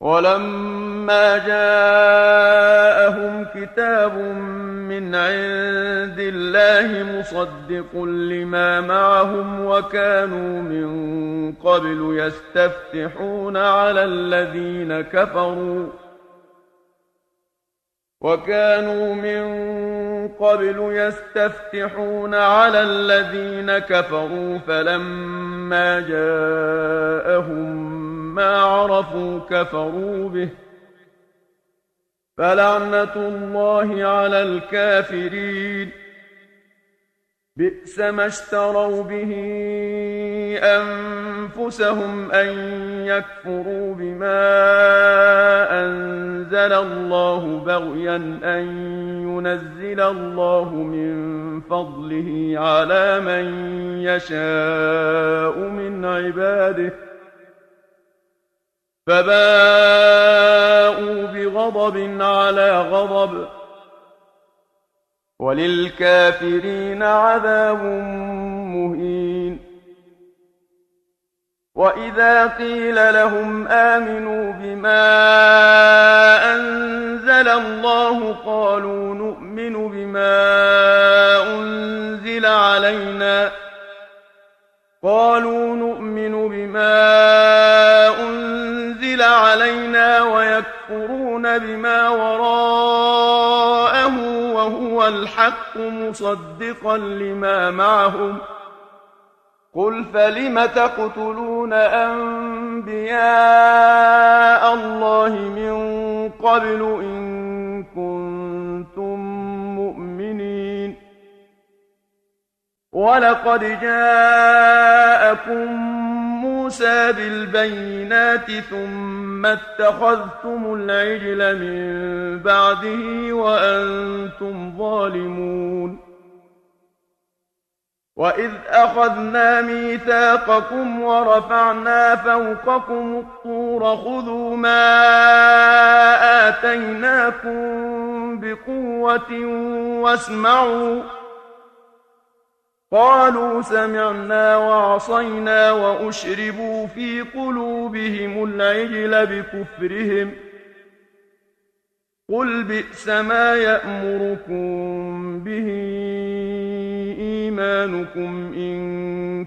ولما جاءهم كتاب من عند الله مصدق لما معهم وكانوا من قبل يستفتحون على الذين كفروا فلما جاءهم ما عرفوا كفروا به فلعنة الله على الكافرين. بئس ما اشتروا به أنفسهم أن يكفروا بما أنزل الله بغيا أن ينزل الله من فضله على من يشاء من عباده فباءوا بغضب على غضب وللكافرين عذاب مهين. وإذا قيل لهم آمنوا بما أنزل الله قالوا نؤمن بما أنزل علينا ويكفرون بما وراءه وهو الحق مصدقا لما معهم. قل فلم تقتلون أنبياء الله من قبل إن كنتم مؤمنين. ولقد جاءكم موسى بالبينات ثم اتخذتم العجل من بعده وأنتم ظالمون. وإذ أخذنا ميثاقكم ورفعنا فوقكم الطور خذوا ما آتيناكم بقوة واسمعوا. قالوا سمعنا وعصينا وأشربوا في قلوبهم العجل بكفرهم. قل بئس ما يأمركم به إيمانكم إن